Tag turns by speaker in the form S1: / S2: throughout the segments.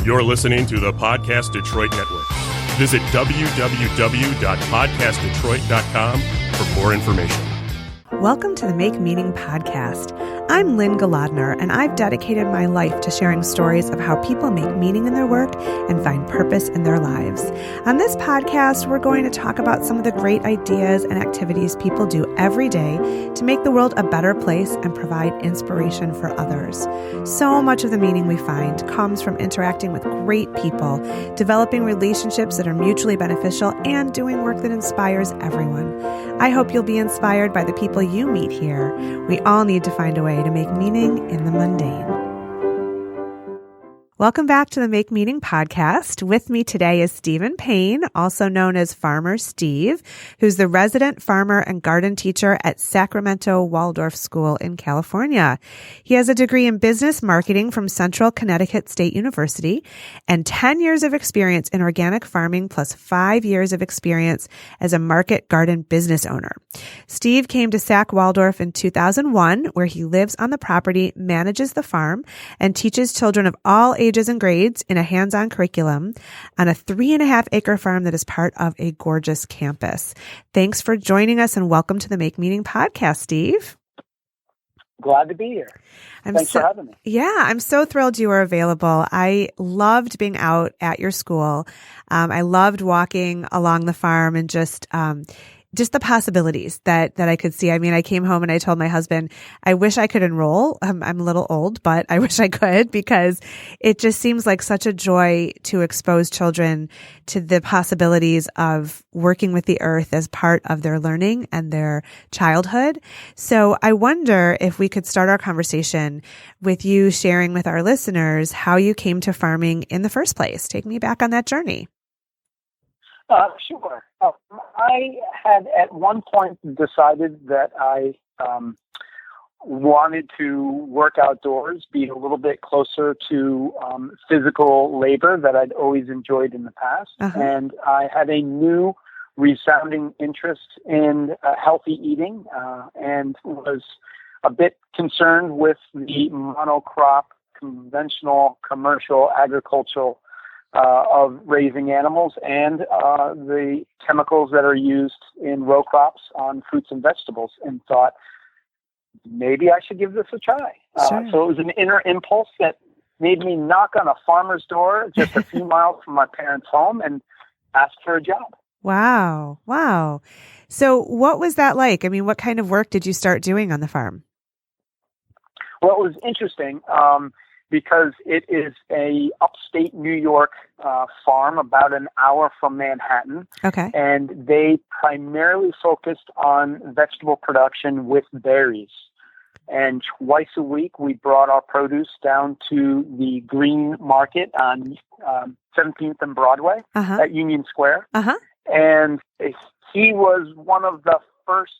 S1: You're listening to the Podcast Detroit Network. Visit www.podcastdetroit.com for more information.
S2: Welcome to the Make Meaning Podcast. I'm Lynn Galadner, and I've dedicated my life to sharing stories of how people make meaning in their work and find purpose in their lives. On this podcast, we're going to talk about some of the great ideas and activities people do every day to make the world a better place and provide inspiration for others. So much of the meaning we find comes from interacting with great people, developing relationships that are mutually beneficial, and doing work that inspires everyone. I hope you'll be inspired by the people you meet here. We all need to find a way to make meaning in the mundane. Welcome back to the Make Meaning Podcast. With me today is Stephen Payne, also known as Farmer Steve, who's the resident farmer and garden teacher at Sacramento Waldorf School in California. He has a degree in business marketing from Central Connecticut State University and 10 years of experience in organic farming plus 5 years of experience as a market garden business owner. Steve came to SacWaldorf in 2001, where he lives on the property, manages the farm, and teaches children of all ages and grades in a hands-on curriculum on a 3.5 acre farm that is part of a gorgeous campus. Thanks for joining us and welcome to the Make Meaning Podcast, Steve.
S3: Glad to be here. Thanks for having me.
S2: Yeah, I'm so thrilled you were available. I loved being out at your school. I loved walking along the farm and just the possibilities that I could see. I mean, I came home and I told my husband, I wish I could enroll. I'm a little old, but I wish I could, because it just seems like such a joy to expose children to the possibilities of working with the earth as part of their learning and their childhood. So I wonder if we could start our conversation with you sharing with our listeners how you came to farming in the first place. Take me back on that journey.
S3: Sure. I had at one point decided that I wanted to work outdoors, be a little bit closer to physical labor that I'd always enjoyed in the past. Uh-huh. And I had a new resounding interest in healthy eating and was a bit concerned with the monocrop, conventional, commercial, agricultural of raising animals and the chemicals that are used in row crops on fruits and vegetables, and thought maybe I should give this a try.
S2: Sure.
S3: So it was an inner impulse that made me knock on a farmer's door just a few miles from my parents' home and ask for a job.
S2: Wow. So what was that like? I mean, what kind of work did you start doing on the farm?
S3: Well, it was interesting. Because it is a upstate New York farm about an hour from Manhattan.
S2: Okay.
S3: And they primarily focused on vegetable production with berries. And twice a week, we brought our produce down to the Green Market on 17th and Broadway at Union Square. Uh-huh. And he was one of the first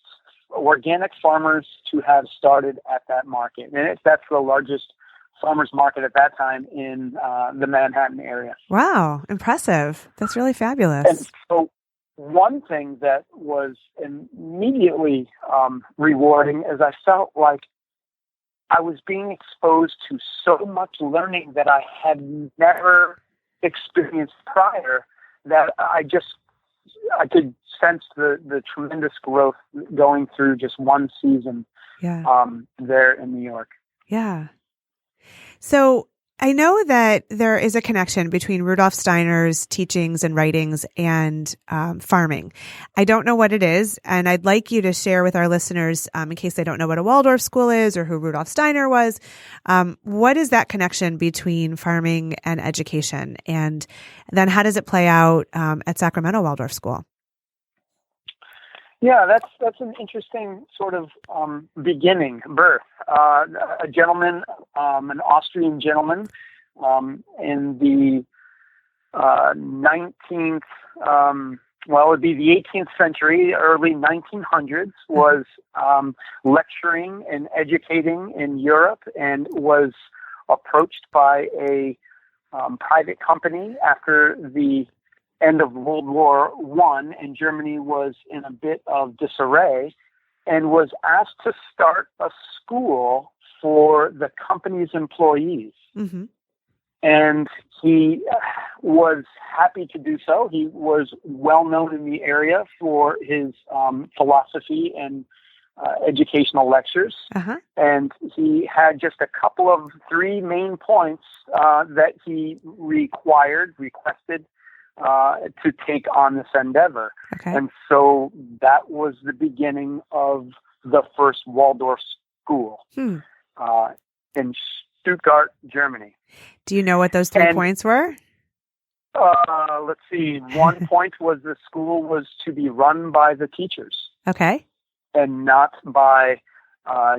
S3: organic farmers to have started at that market. And that's the largest farmers market at that time in the Manhattan area.
S2: Wow, impressive. That's really fabulous.
S3: And so one thing that was immediately rewarding is I felt like I was being exposed to so much learning that I had never experienced prior, that I could sense the tremendous growth going through just one season there in New York.
S2: Yeah. So I know that there is a connection between Rudolf Steiner's teachings and writings and farming. I don't know what it is, and I'd like you to share with our listeners, in case they don't know what a Waldorf school is or who Rudolf Steiner was, what is that connection between farming and education? And then how does it play out at Sacramento Waldorf School?
S3: Yeah, that's an interesting sort of birth. A gentleman, an Austrian gentleman, in the 19th, it would be the 18th century, early 1900s, was lecturing and educating in Europe, and was approached by a private company after the end of World War I, and Germany was in a bit of disarray, and was asked to start a school for the company's employees. Mm-hmm. And he was happy to do so. He was well known in the area for his philosophy and educational lectures.
S2: Uh-huh.
S3: And he had just a couple of three main points that he requested to take on this endeavor.
S2: Okay.
S3: And so that was the beginning of the first Waldorf school in Stuttgart, Germany.
S2: Do you know what those 3 points were?
S3: Let's see. One point was the school was to be run by the teachers.
S2: Okay.
S3: And not by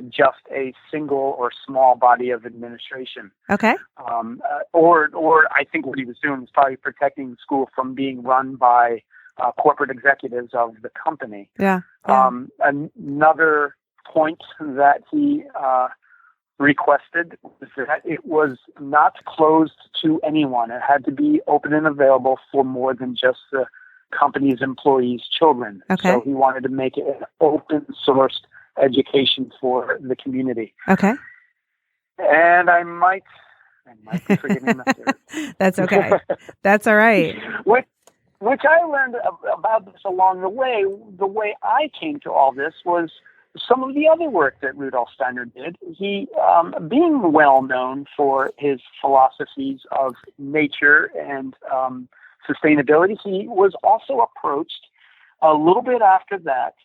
S3: just a single or small body of administration.
S2: Okay.
S3: Or I think what he was doing was probably protecting the school from being run by corporate executives of the company.
S2: Yeah.
S3: Another point that he requested was that it was not closed to anyone. It had to be open and available for more than just the company's employees' children.
S2: Okay.
S3: So he wanted to make it an open-sourced education for the community.
S2: Okay.
S3: And I might be forgetting the third.
S2: That's okay. That's all right.
S3: Which I learned about this along the way. The way I came to all this was some of the other work that Rudolf Steiner did. He, being well known for his philosophies of nature and sustainability, he was also approached a little bit after that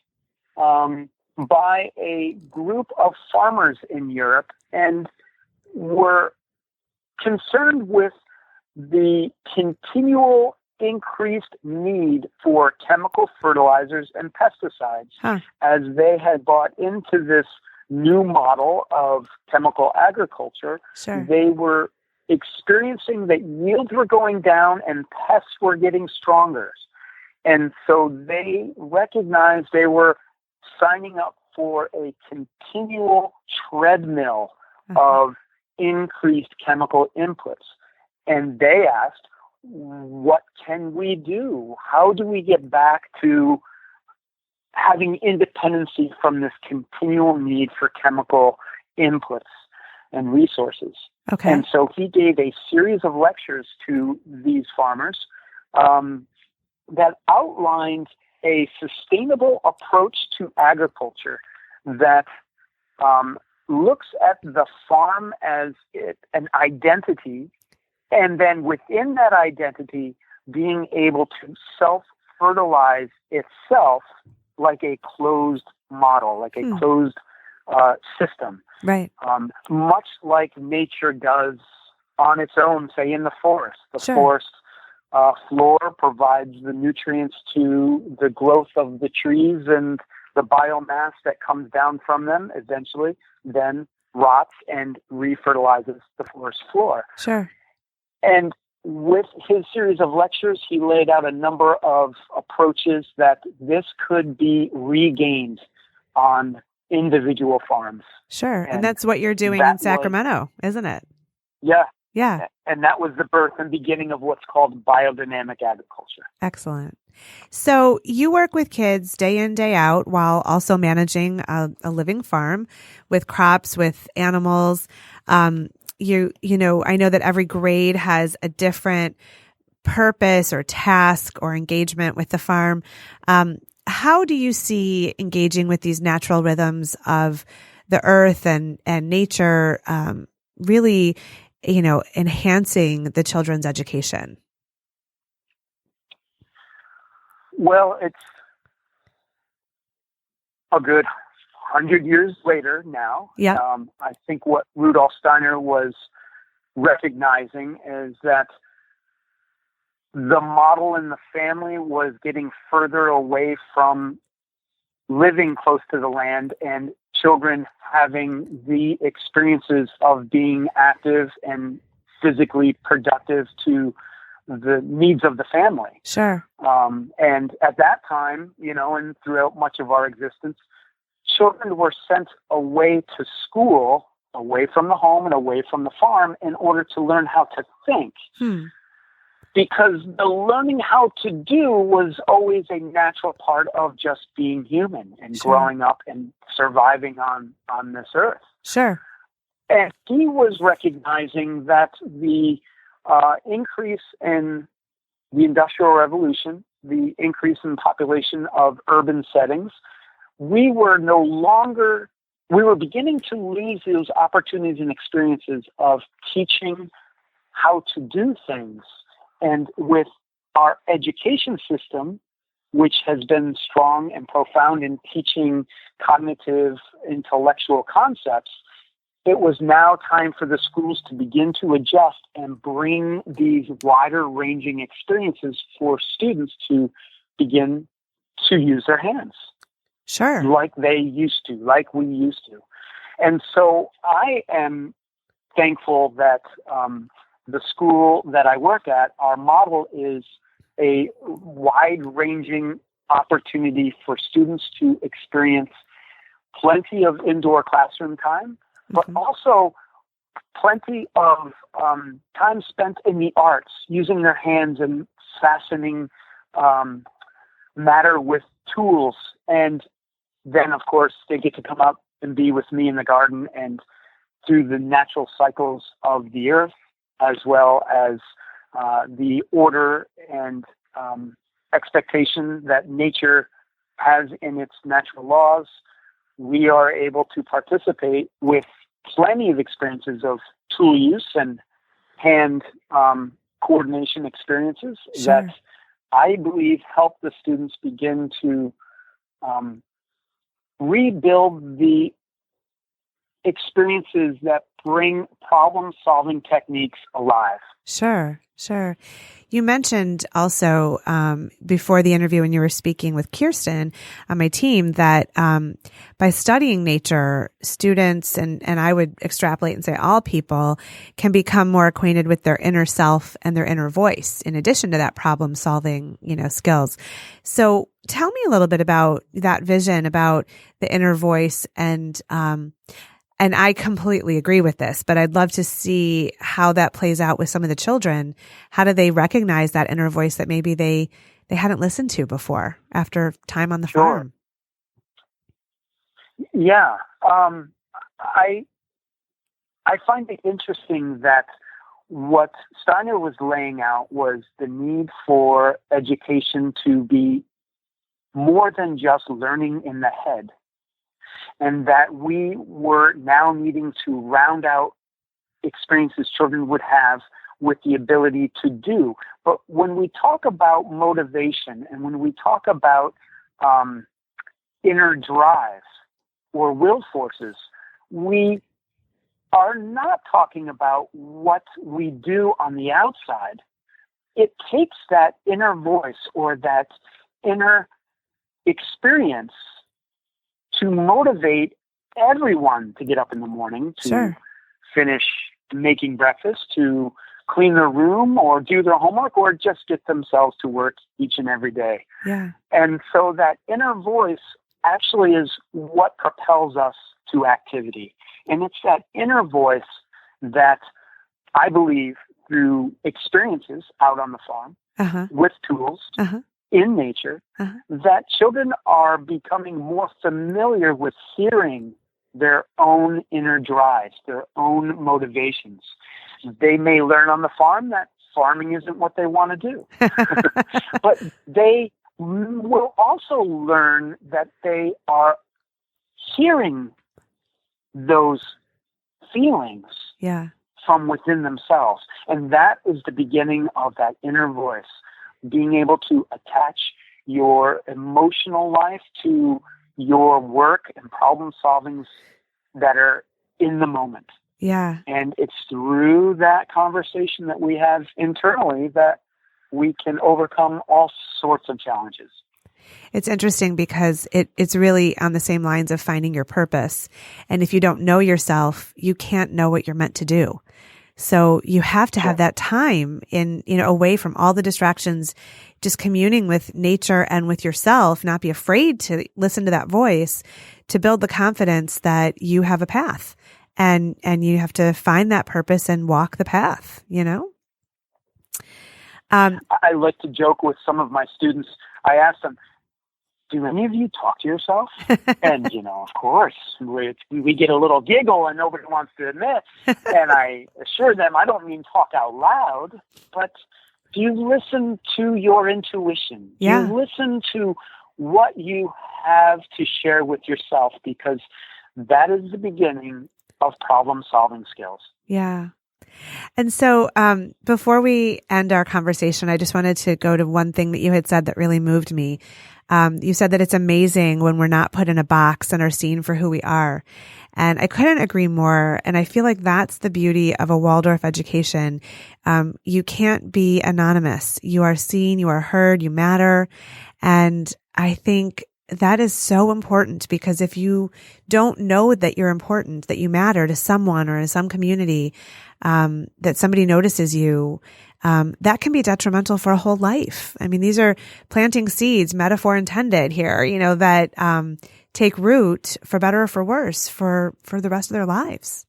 S3: by a group of farmers in Europe, and were concerned with the continual increased need for chemical fertilizers and pesticides as they had bought into this new model of chemical agriculture.
S2: Sure.
S3: They were experiencing that yields were going down and pests were getting stronger. And so they recognized they were signing up for a continual treadmill of increased chemical inputs. And they asked, what can we do? How do we get back to having independency from this continual need for chemical inputs and resources?
S2: Okay.
S3: And so he gave a series of lectures to these farmers that outlined a sustainable approach to agriculture that looks at the farm as an identity, and then within that identity, being able to self-fertilize itself like a closed model, like a closed system.
S2: Right.
S3: Much like nature does on its own, say in the forest. The forest floor provides the nutrients to the growth of the trees, and the biomass that comes down from them eventually then rots and refertilizes the forest floor.
S2: Sure.
S3: And with his series of lectures, he laid out a number of approaches that this could be regained on individual farms.
S2: Sure. And that's what you're doing in Sacramento, isn't it?
S3: Yeah.
S2: Yeah.
S3: And that was the birth and beginning of what's called biodynamic agriculture. Excellent.
S2: So you work with kids day in, day out, while also managing a living farm with crops, with animals. You know, I know that every grade has a different purpose or task or engagement with the farm. How do you see engaging with these natural rhythms of the earth and nature really, you know, enhancing the children's education?
S3: Well, it's a good 100 years later now.
S2: Yeah.
S3: I think what Rudolf Steiner was recognizing is that the model in the family was getting further away from living close to the land and children having the experiences of being active and physically productive to the needs of the family.
S2: Sure.
S3: And at that time, you know, and throughout much of our existence, children were sent away to school, away from the home and away from the farm, in order to learn how to think. Because the learning how to do was always a natural part of just being human and growing up and surviving on this earth.
S2: Sure.
S3: And he was recognizing that the increase in the Industrial Revolution, the increase in population of urban settings, we were beginning to lose those opportunities and experiences of teaching how to do things. And with our education system, which has been strong and profound in teaching cognitive, intellectual concepts, it was now time for the schools to begin to adjust and bring these wider-ranging experiences for students to begin to use their hands.
S2: Sure.
S3: Like we used to. And so I am thankful that the school that I work at, our model is a wide-ranging opportunity for students to experience plenty of indoor classroom time, but also plenty of time spent in the arts, using their hands and fastening matter with tools. And then, of course, they get to come up and be with me in the garden and through the natural cycles of the earth, as well as the order and expectation that nature has in its natural laws. We are able to participate with plenty of experiences of tool use and hand coordination experiences that I believe help the students begin to rebuild the experiences that bring problem-solving techniques alive.
S2: Sure. You mentioned also before the interview when you were speaking with Kirsten on my team that by studying nature, students, and I would extrapolate and say all people, can become more acquainted with their inner self and their inner voice, in addition to that problem-solving, skills. So tell me a little bit about that vision, about the inner voice, and I completely agree with this, but I'd love to see how that plays out with some of the children. How do they recognize that inner voice that maybe they hadn't listened to before after time on the farm?
S3: Yeah. I find it interesting that what Steiner was laying out was the need for education to be more than just learning in the head. And that we were now needing to round out experiences children would have with the ability to do. But when we talk about motivation and when we talk about inner drive or will forces, we are not talking about what we do on the outside. It takes that inner voice or that inner experience to motivate everyone to get up in the morning, to finish making breakfast, to clean their room or do their homework or just get themselves to work each and every day.
S2: Yeah.
S3: And so that inner voice actually is what propels us to activity. And it's that inner voice that I believe through experiences out on the farm with tools, in nature, that children are becoming more familiar with hearing their own inner drives, their own motivations. They may learn on the farm that farming isn't what they want to do, but they will also learn that they are hearing those feelings from within themselves. And that is the beginning of that inner voice. Being able to attach your emotional life to your work and problem solvings that are in the moment.
S2: Yeah.
S3: And it's through that conversation that we have internally that we can overcome all sorts of challenges.
S2: It's interesting because it's really on the same lines of finding your purpose. And if you don't know yourself, you can't know what you're meant to do. So you have to have that time away from all the distractions, just communing with nature and with yourself, not be afraid to listen to that voice, to build the confidence that you have a path and you have to find that purpose and walk the path,
S3: I like to joke with some of my students. I ask them, do any of you talk to yourself? And, of course, we get a little giggle and nobody wants to admit. And I assure them, I don't mean talk out loud, but do you listen to your intuition?
S2: Yeah.
S3: Do you listen to what you have to share with yourself? Because that is the beginning of problem-solving skills.
S2: Yeah. And so before we end our conversation, I just wanted to go to one thing that you had said that really moved me. You said that it's amazing when we're not put in a box and are seen for who we are. And I couldn't agree more. And I feel like that's the beauty of a Waldorf education. You can't be anonymous. You are seen, you are heard, you matter. And I think that is so important, because if you don't know that you're important, that you matter to someone or in some community, that somebody notices you, that can be detrimental for a whole life. I mean, these are planting seeds, metaphor intended here, that take root for better or for worse for the rest of their lives.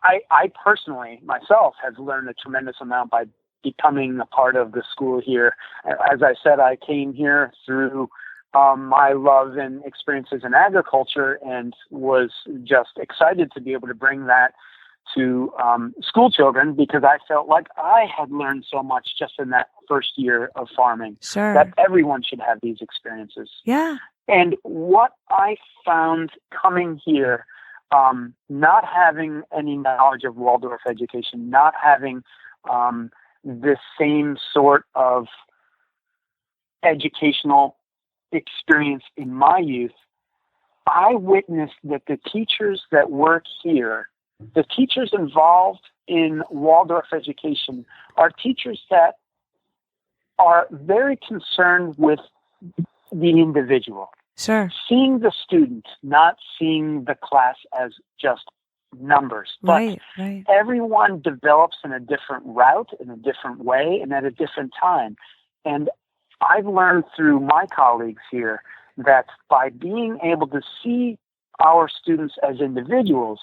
S3: I personally, myself, have learned a tremendous amount by becoming a part of the school here. As I said, I came here through my love and experiences in agriculture, and was just excited to be able to bring that to school children, because I felt like I had learned so much just in that first year of farming.
S2: Sure.
S3: That everyone should have these experiences.
S2: Yeah.
S3: And what I found coming here, not having any knowledge of Waldorf education, not having this same sort of educational experience in my youth, I witnessed that the teachers that work here, the teachers involved in Waldorf education, are teachers that are very concerned with the individual.
S2: Sure.
S3: Seeing the student, not seeing the class as just numbers. But
S2: right.
S3: Everyone develops in a different route, in a different way, and at a different time. And I've learned through my colleagues here that by being able to see our students as individuals,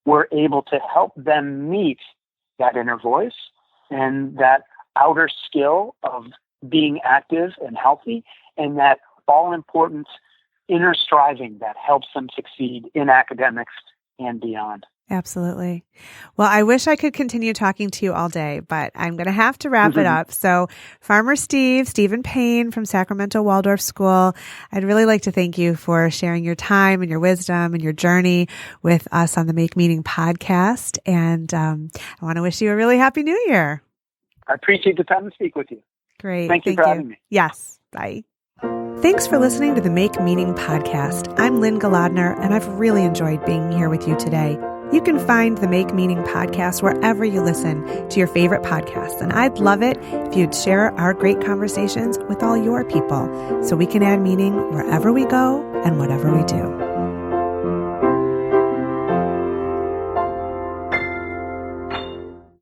S3: we're able to help them meet that inner voice and that outer skill of being active and healthy, and that all-important inner striving that helps them succeed in academics and beyond.
S2: Absolutely. Well, I wish I could continue talking to you all day, but I'm going to have to wrap it up. So Farmer Stephen Payne from Sacramento Waldorf School, I'd really like to thank you for sharing your time and your wisdom and your journey with us on the Make Meaning podcast. And I want to wish you a really happy new year.
S3: I appreciate the time to speak with you.
S2: Great.
S3: Thank you for having me.
S2: Yes. Bye. Thanks for listening to the Make Meaning podcast. I'm Lynn Galadner, and I've really enjoyed being here with you today. You can find the Make Meaning podcast wherever you listen to your favorite podcasts. And I'd love it if you'd share our great conversations with all your people so we can add meaning wherever we go and whatever we do.